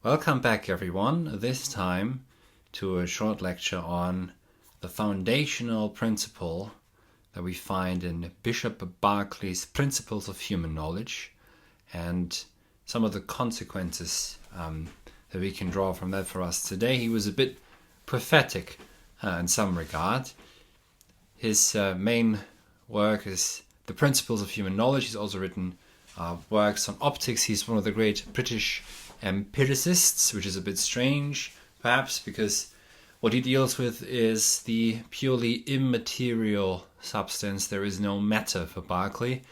Welcome back, everyone, this time to a short lecture on the foundational principle that we find in Bishop Berkeley's Principles of Human Knowledge and some of the consequences that we can draw from that for us today. He was a bit prophetic in some regard. His main work is The Principles of Human Knowledge. He's also written works on optics. He's one of the great British empiricists, which is a bit strange, perhaps, because what he deals with is the purely immaterial substance. There is no matter for Berkeley,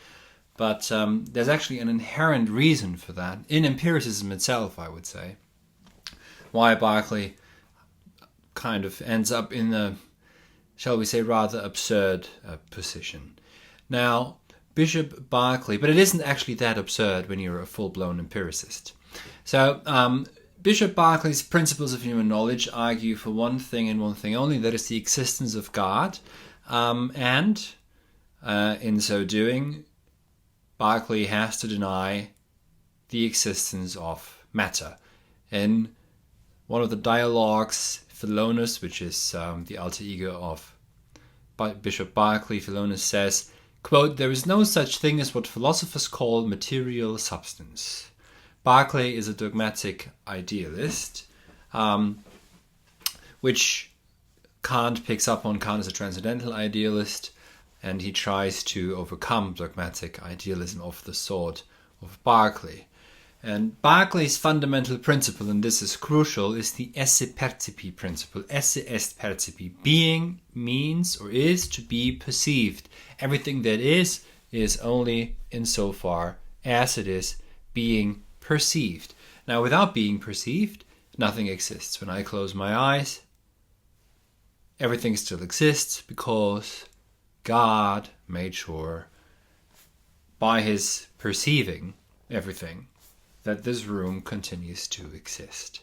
but there's actually an inherent reason for that in empiricism itself, I would say, why Berkeley kind of ends up in a, shall we say, rather absurd position. Now, Bishop Berkeley, but it isn't actually that absurd when you're a full-blown empiricist. So, Bishop Berkeley's Principles of Human Knowledge argue for one thing and one thing only, that is the existence of God. And in so doing, Berkeley has to deny the existence of matter. In one of the dialogues, Philonous, which is the alter ego of Bishop Berkeley, Philonous says, quote, "There is no such thing as what philosophers call material substance." Berkeley is a dogmatic idealist, which Kant picks up on. Kant is a transcendental idealist, and he tries to overcome dogmatic idealism of the sort of Berkeley. And Berkeley's fundamental principle, and this is crucial, is the esse percipi principle. Esse est percipi. Being means or is to be perceived. Everything that is only insofar as it is being perceived. Now, without being perceived, nothing exists. When I close my eyes, everything still exists because God made sure by his perceiving everything that this room continues to exist.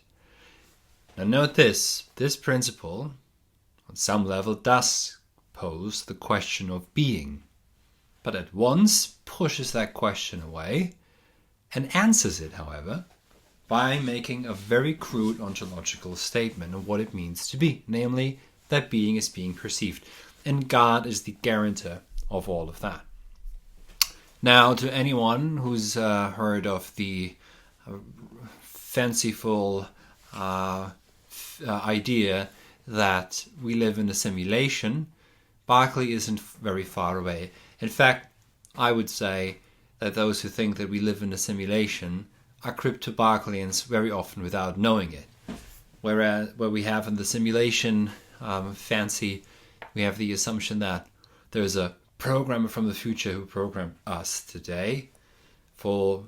Now note this principle on some level does pose the question of being, but at once pushes that question away and answers it, however, by making a very crude ontological statement of what it means to be, namely that being is being perceived. And God is the guarantor of all of that. Now, to anyone who's heard of the fanciful idea that we live in a simulation, Berkeley isn't very far away. In fact, I would say that those who think that we live in a simulation are crypto-Berkeleans very often without knowing it. Whereas where we have in the simulation fancy, we have the assumption that there's a programmer from the future who programmed us today. For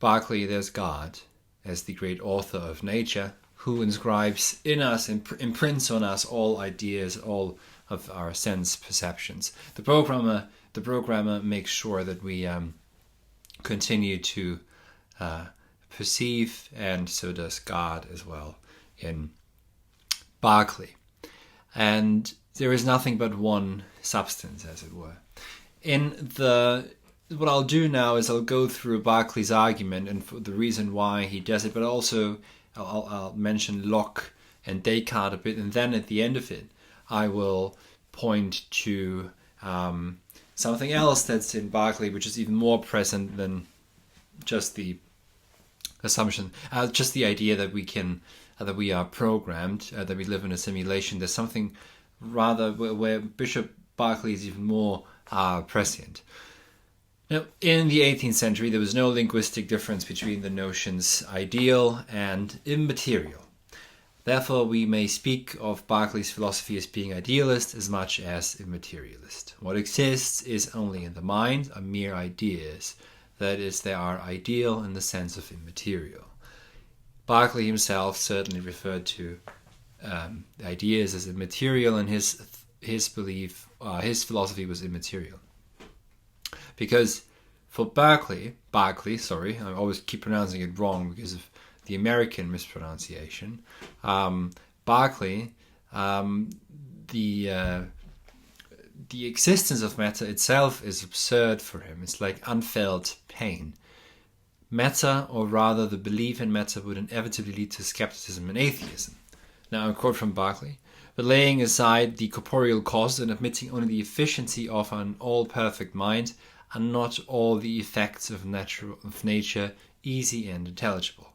Berkeley, there's God as the great author of nature who inscribes in us and imprints on us all ideas, all of our sense perceptions. The programmer makes sure that we continue to perceive, and so does God as well in Berkeley. And there is nothing but one substance, as it were. What I'll do now is I'll go through Berkeley's argument and for the reason why he does it, but also I'll mention Locke and Descartes a bit, and then at the end of it I will point to something else that's in Berkeley, which is even more present than just the assumption, just the idea that we are programmed, that we live in a simulation. There's something rather where Bishop Berkeley is even more prescient. Now, in the 18th century, there was no linguistic difference between the notions ideal and immaterial. Therefore, we may speak of Berkeley's philosophy as being idealist as much as immaterialist. What exists is only in the mind, are mere ideas. That is, they are ideal in the sense of immaterial. Berkeley himself certainly referred to ideas as immaterial, and his philosophy was immaterial. Because for Berkeley, I always keep pronouncing it wrong because of the American mispronunciation. Berkeley, the existence of matter itself is absurd for him. It's like unfelt pain. matter, or rather the belief in matter, would inevitably lead to skepticism and atheism. Now, a quote from Berkeley: "But laying aside the corporeal causes and admitting only the efficiency of an all-perfect mind, are not all the effects of nature easy and intelligible."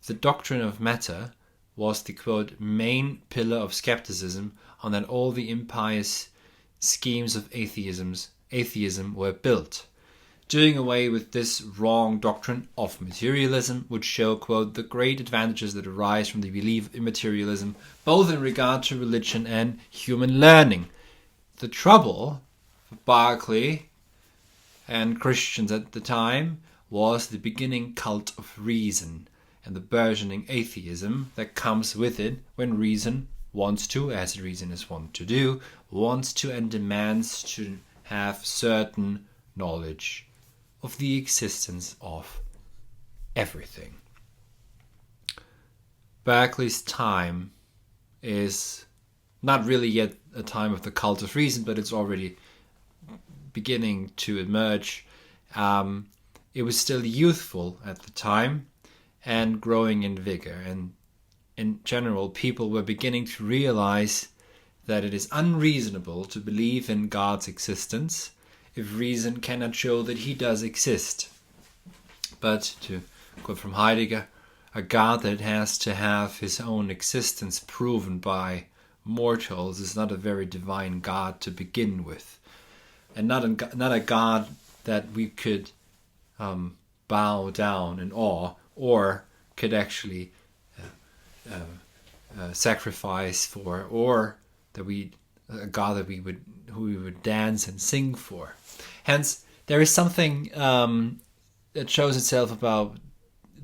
The doctrine of matter was the, quote, "main pillar of skepticism on that all the impious schemes of atheism were built." Doing away with this wrong doctrine of materialism would show, quote, "the great advantages that arise from the belief of immaterialism, both in regard to religion and human learning." The trouble for Berkeley and Christians at the time was the beginning cult of reason and the burgeoning atheism that comes with it when reason wants to, as reason is wont to do, wants to and demands to have certain knowledge of the existence of everything. Berkeley's time is not really yet a time of the cult of reason, but it's already beginning to emerge. It was still youthful at the time and growing in vigor, and in general people were beginning to realize that it is unreasonable to believe in God's existence if reason cannot show that he does exist. But, to quote from Heidegger, a God that has to have his own existence proven by mortals is not a very divine God to begin with, and not a God that we could bow down in awe, or could actually sacrifice for, or a God that who we would dance and sing for. Hence, there is something that shows itself about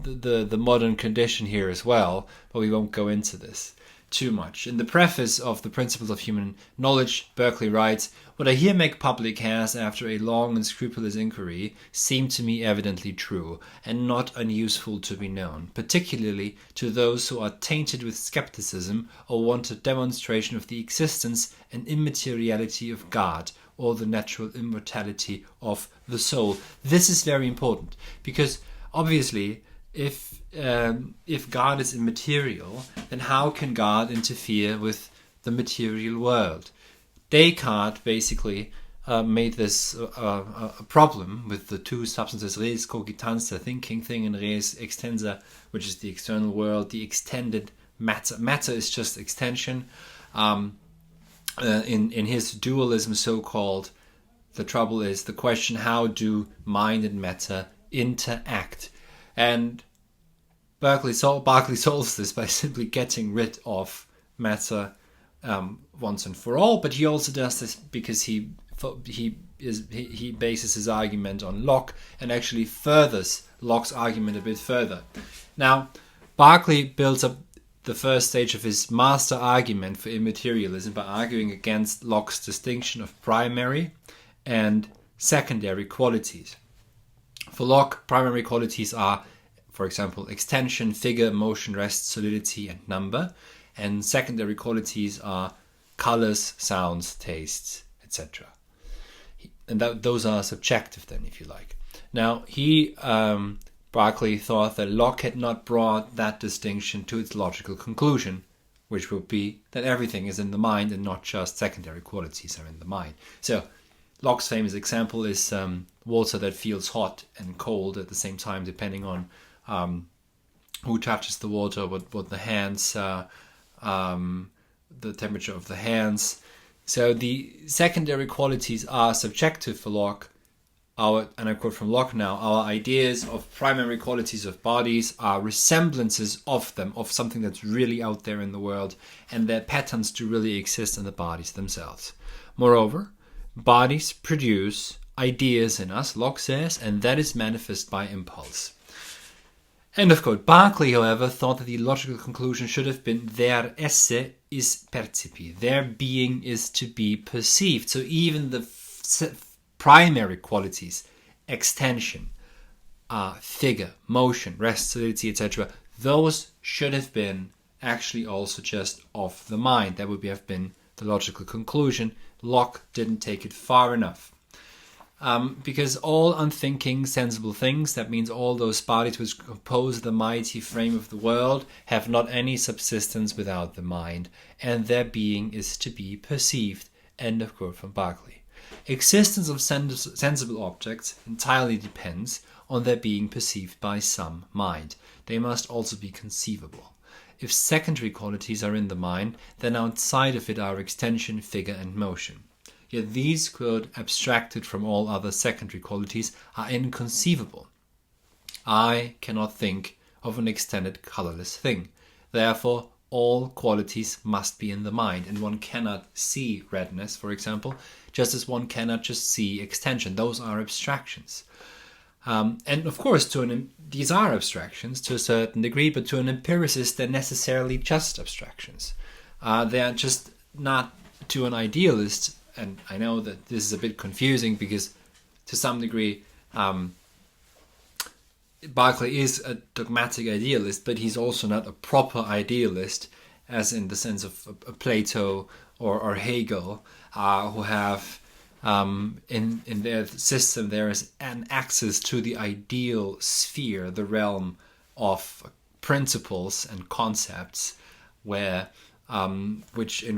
the modern condition here as well, but we won't go into this too much. In the preface of the Principles of Human Knowledge, Berkeley writes, "What I here make public has, after a long and scrupulous inquiry, seemed to me evidently true, and not unuseful to be known, particularly to those who are tainted with skepticism or want a demonstration of the existence and immateriality of God, or the natural immortality of the soul." This is very important, because obviously if God is immaterial, then how can God interfere with the material world? Descartes basically made this a problem with the two substances, res cogitans, the thinking thing, and res extensa, which is the external world, the extended matter. Matter is just extension. In his dualism, so-called, the trouble is the question: how do mind and matter interact? And Berkeley solves this by simply getting rid of matter once and for all. But he also does this because he bases his argument on Locke, and actually furthers Locke's argument a bit further. Now, Berkeley builds up the first stage of his master argument for immaterialism by arguing against Locke's distinction of primary and secondary qualities. For Locke, primary qualities are, for example, extension, figure, motion, rest, solidity, and number. And secondary qualities are colors, sounds, tastes, etc. And those are subjective then, if you like. Now, Berkeley thought that Locke had not brought that distinction to its logical conclusion, which would be that everything is in the mind and not just secondary qualities are in the mind. So, Locke's famous example is water that feels hot and cold at the same time, depending on who touches the water, what the hands, the temperature of the hands. So the secondary qualities are subjective for Locke. And I quote from Locke now: "Our ideas of primary qualities of bodies are resemblances of them, of something that's really out there in the world, and their patterns do really exist in the bodies themselves. Moreover, bodies produce ideas in us," Locke says, "and that is manifest by impulse." End of quote. Berkeley, however, thought that the logical conclusion should have been "their esse is percipi," their being is to be perceived. So even the primary qualities, extension, figure, motion, rest, solidity, etc., those should have been actually also just of the mind. That would have been the logical conclusion. Locke didn't take it far enough. Because all unthinking, sensible things, that means all those bodies which compose the mighty frame of the world, have not any subsistence without the mind, and their being is to be perceived. End of quote from Berkeley. Existence of sensible objects entirely depends on their being perceived by some mind. They must also be conceivable. If secondary qualities are in the mind, then outside of it are extension, figure, and motion. Yet these, quote, abstracted from all other secondary qualities, are inconceivable. I cannot think of an extended colorless thing. Therefore, all qualities must be in the mind, and one cannot see redness, for example, just as one cannot just see extension. Those are abstractions. And of course, these are abstractions to a certain degree, but to an empiricist, they're necessarily just abstractions. They are just not to an idealist. And I know that this is a bit confusing because to some degree Berkeley is a dogmatic idealist, but he's also not a proper idealist, as in the sense of Plato or Hegel, who have in their system there is an access to the ideal sphere, the realm of principles and concepts, where in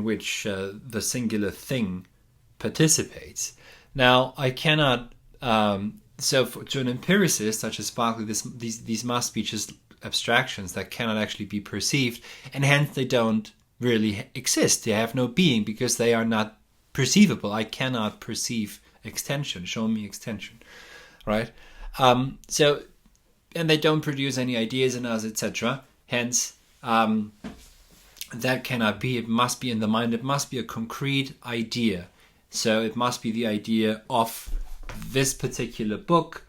which the singular thing participates. Now, I cannot. To an empiricist such as Berkeley, these must be just abstractions that cannot actually be perceived, and hence they don't really exist. They have no being because they are not perceivable. I cannot perceive extension. Show me extension, right? And they don't produce any ideas in us, etc. Hence, that cannot be. It must be in the mind. It must be a concrete idea. So it must be the idea of this particular book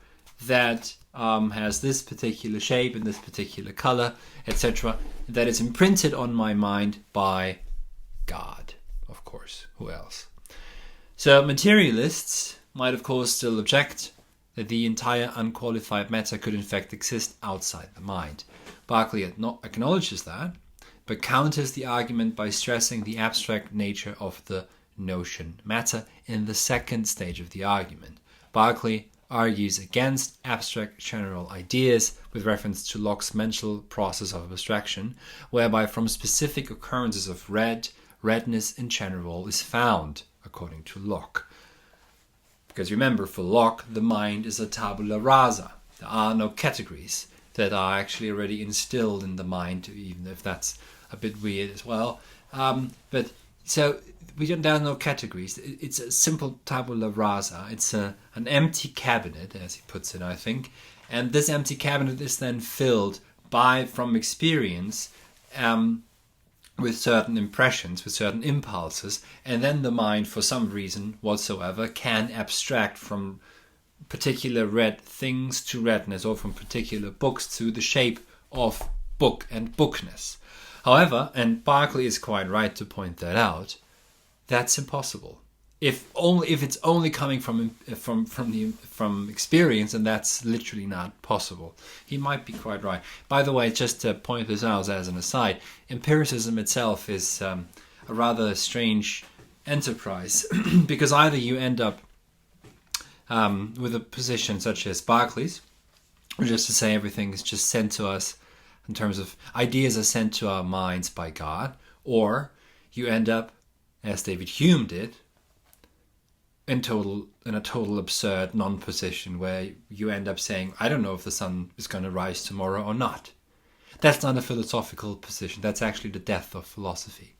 that has this particular shape and this particular color, etc. That is imprinted on my mind by God, of course. Who else? So materialists might, of course, still object that the entire unqualified matter could in fact exist outside the mind. Berkeley acknowledges that, but counters the argument by stressing the abstract nature of the notion matter in the second stage of the argument. Berkeley argues against abstract general ideas with reference to Locke's mental process of abstraction, whereby from specific occurrences of redness in general is found, according to Locke. Because remember, for Locke, the mind is a tabula rasa. There are no categories that are actually already instilled in the mind, even if that's a bit weird as well. But so there are no categories. It's a simple tabula rasa. It's an empty cabinet, as he puts it, I think. And this empty cabinet is then filled from experience, with certain impressions, with certain impulses, and then the mind, for some reason whatsoever, can abstract from particular red things to redness, or from particular books to the shape of book and bookness. However, and Berkeley is quite right to point that out, that's impossible. If it's only coming from experience, and that's literally not possible. He might be quite right. By the way, just to point this out as an aside, empiricism itself is a rather strange enterprise because either you end up with a position such as Berkeley's, which is to say everything is just sent to us in terms of ideas are sent to our minds by God, or you end up, as David Hume did, in a total absurd non-position where you end up saying, I don't know if the sun is going to rise tomorrow or not. That's not a philosophical position. That's actually the death of philosophy.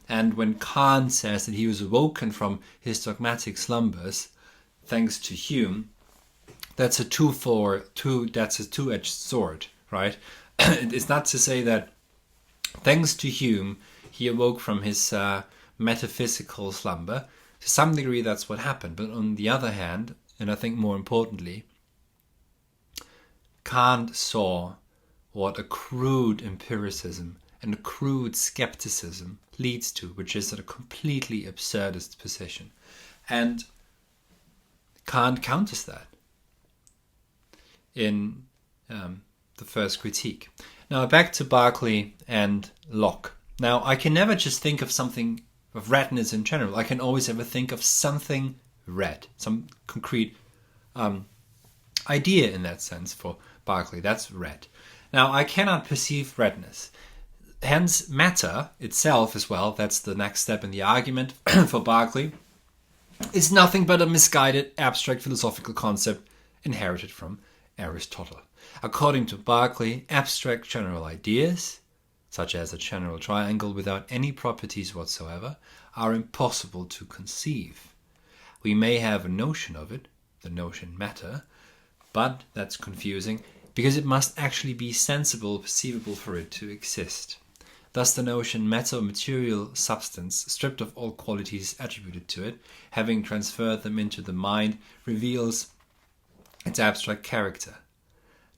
And when Kant says that he was awoken from his dogmatic slumbers, thanks to Hume, that's a two-edged sword, right? It's not to say that thanks to Hume he awoke from his metaphysical slumber. To some degree that's what happened, but on the other hand, and I think more importantly, Kant saw what a crude empiricism and a crude skepticism leads to, which is a completely absurdist position. And Kant counters that in the first critique. Now back to Berkeley and Locke. Now I can never just think of something of redness in general. I can always ever think of something red, some concrete idea in that sense for Berkeley. That's red. Now, I cannot perceive redness. Hence, matter itself as well, that's the next step in the argument for Berkeley, is nothing but a misguided abstract philosophical concept inherited from Aristotle. According to Berkeley, abstract general ideas, such as a general triangle without any properties whatsoever, are impossible to conceive. We may have a notion of it, the notion matter, but that's confusing because it must actually be sensible, perceivable for it to exist. Thus the notion matter or material substance, stripped of all qualities attributed to it, having transferred them into the mind, reveals its abstract character.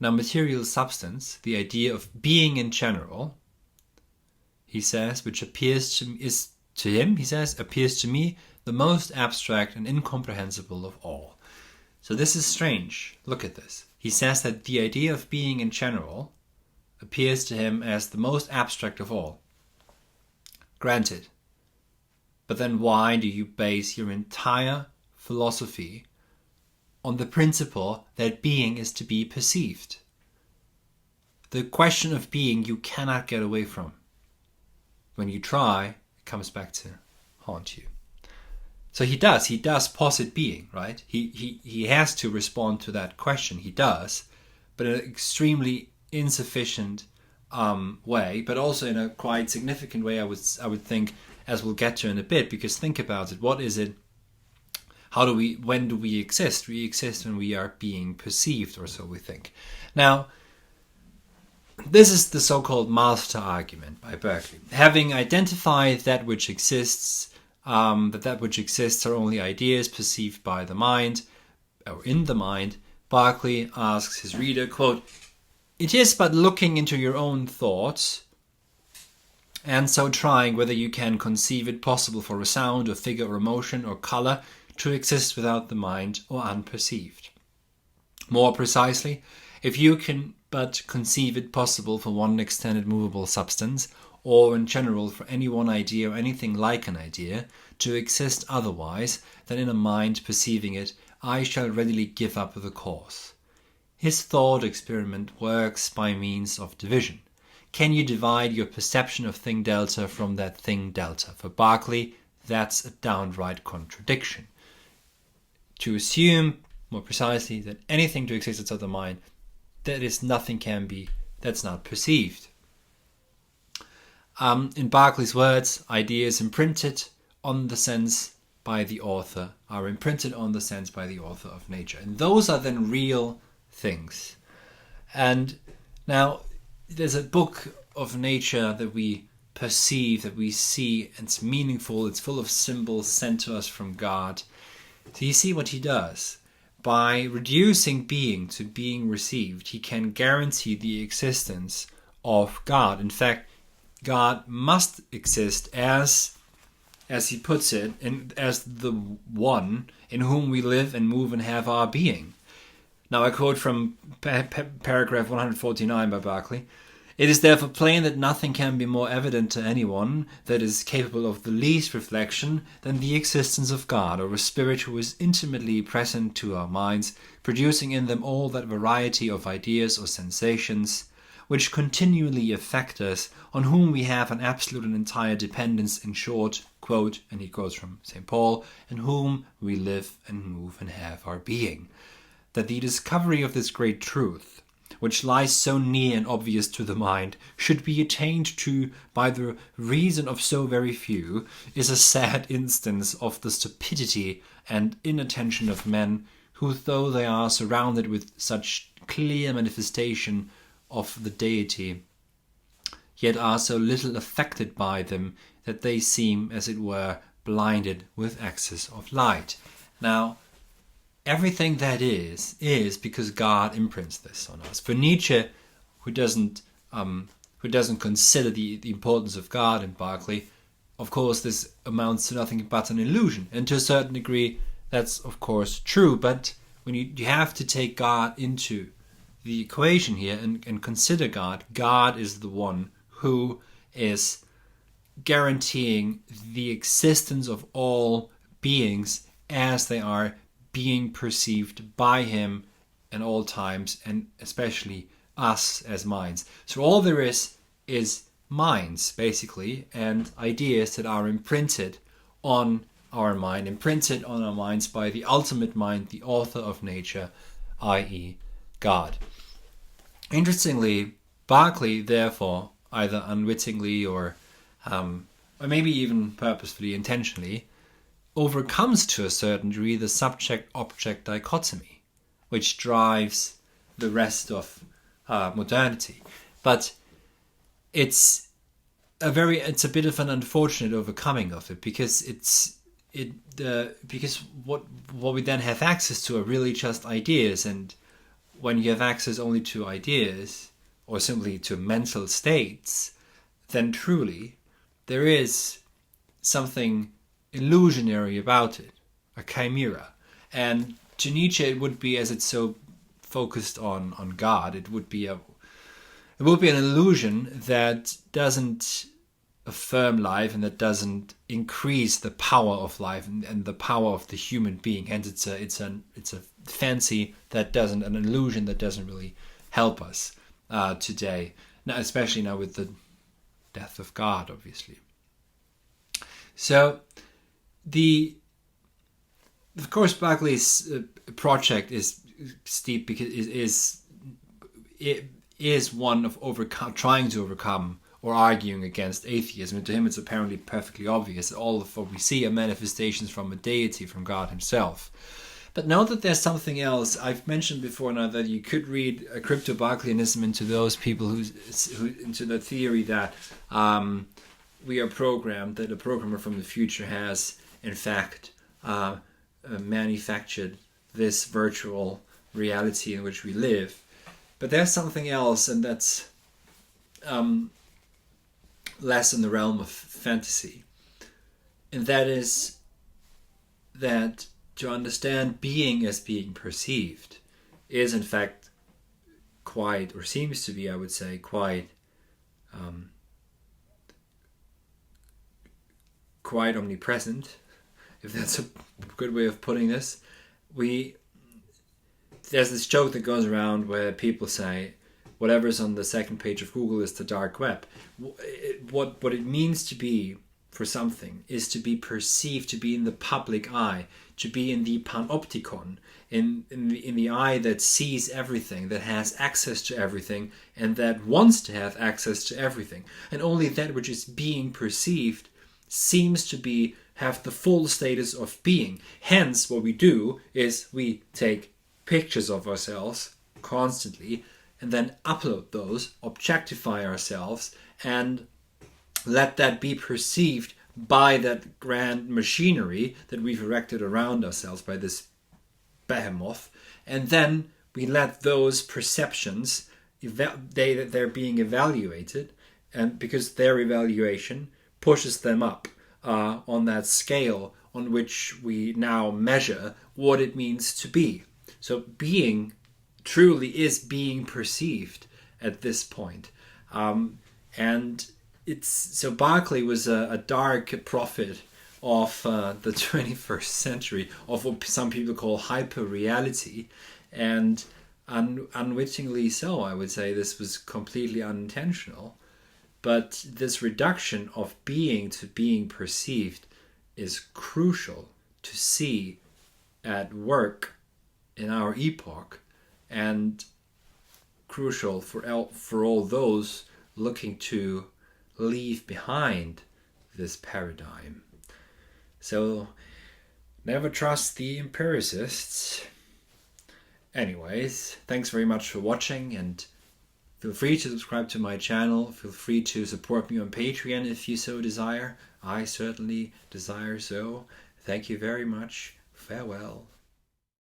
Now material substance, the idea of being in general, he says, which appears to me the most abstract and incomprehensible of all. So this is strange. Look at this. He says that the idea of being in general appears to him as the most abstract of all. Granted. But then why do you base your entire philosophy on the principle that being is to be perceived? The question of being you cannot get away from. When you try, it comes back to haunt you. So he does posit being, right? He has to respond to that question. He does, but in an extremely insufficient way, but also in a quite significant way, I would think, as we'll get to in a bit, because think about it. What is it? When do we exist? We exist when we are being perceived, or so we think. Now, this is the so-called master argument by Berkeley. Having identified that which exists, that which exists are only ideas perceived by the mind, or in the mind, Berkeley asks his reader, quote, "It is but looking into your own thoughts, and so trying whether you can conceive it possible for a sound or figure or motion or color to exist without the mind or unperceived. More precisely, if you can but conceive it possible for one extended movable substance, or in general for any one idea or anything like an idea, to exist otherwise than in a mind perceiving it, I shall readily give up the cause." His thought experiment works by means of division. Can you divide your perception of thing delta from that thing delta? For Berkeley, that's a downright contradiction. To assume, more precisely, that anything to exist outside the mind, that is nothing can be, that's not perceived. In Berkeley's words, ideas imprinted on the sense by the author are imprinted on the sense by the author of nature. And those are then real things. And now there's a book of nature that we perceive, that we see, and it's meaningful, it's full of symbols sent to us from God. So you see what he does. By reducing being to being received, he can guarantee the existence of God. In fact, God must exist as he puts it, as the one in whom we live and move and have our being. Now I quote from paragraph 149 by Berkeley. "It is therefore plain that nothing can be more evident to anyone that is capable of the least reflection than the existence of God, or a spirit who is intimately present to our minds, producing in them all that variety of ideas or sensations which continually affect us, on whom we have an absolute and entire dependence, in short," quote, and he quotes from St. Paul, "in whom we live and move and have our being." That the discovery of this great truth, which lies so near and obvious to the mind, should be attained to by the reason of so very few, is a sad instance of the stupidity and inattention of men, who, though they are surrounded with such clear manifestation of the deity, yet are so little affected by them that they seem, as it were, blinded with excess of light. Now, everything that is because God imprints this on us. For Nietzsche, who doesn't consider the importance of God in Berkeley, of course this amounts to nothing but an illusion. And to a certain degree, that's of course true. But when you have to take God into the equation here and consider God, God is the one who is guaranteeing the existence of all beings as they are being perceived by him in all times, and especially us as minds. So all there is minds, basically, and ideas that are imprinted on our minds by the ultimate mind, the author of nature, i.e. God. Interestingly, Berkeley, therefore, either unwittingly or maybe even purposefully, intentionally, overcomes to a certain degree the subject-object dichotomy, which drives the rest of modernity. But it's a bit of an unfortunate overcoming of it, because because what we then have access to are really just ideas, and when you have access only to ideas or simply to mental states, then truly there is something illusionary about it, a chimera. And to Nietzsche, it would be, as it's so focused on God, it would be an illusion that doesn't affirm life and that doesn't increase the power of life and the power of the human being. Hence, it's a fancy that doesn't, an illusion that doesn't really help us today. Now, especially now with the death of God, obviously. So, of course, Berkeley's project is steep because it is one of trying to overcome or arguing against atheism. And to him, it's apparently perfectly obvious that all of what we see are manifestations from a deity, from God himself. But note that there's something else. I've mentioned before now that you could read a crypto-Berkeleyanism into those people who into the theory that we are programmed, that a programmer from the future has, in fact, manufactured this virtual reality in which we live. But there's something else, and that's less in the realm of fantasy. And that is that to understand being as being perceived is in fact quite, or seems to be, I would say, quite omnipresent, if that's a good way of putting this. There's this joke that goes around where people say, whatever's on the second page of Google is the dark web. What it means to be for something is to be perceived, to be in the public eye, to be in the panopticon, in the eye that sees everything, that has access to everything, and that wants to have access to everything. And only that which is being perceived seems to have the full status of being. Hence, what we do is we take pictures of ourselves constantly, and then upload those, objectify ourselves, and let that be perceived by that grand machinery that we've erected around ourselves, by this behemoth. And then we let those perceptions, they're being evaluated, and because their evaluation pushes them up on that scale on which we now measure what it means to be. So being truly is being perceived at this point. And so Berkeley was a dark prophet of the 21st century, of what some people call hyper-reality, and unwittingly so, I would say. This was completely unintentional, but this reduction of being to being perceived is crucial to see at work in our epoch, and crucial for all those looking to leave behind this paradigm. So never trust the empiricists. Anyways, thanks very much for watching, and feel free to subscribe to my channel. Feel free to support me on Patreon if you so desire. I certainly desire so. Thank you very much. Farewell.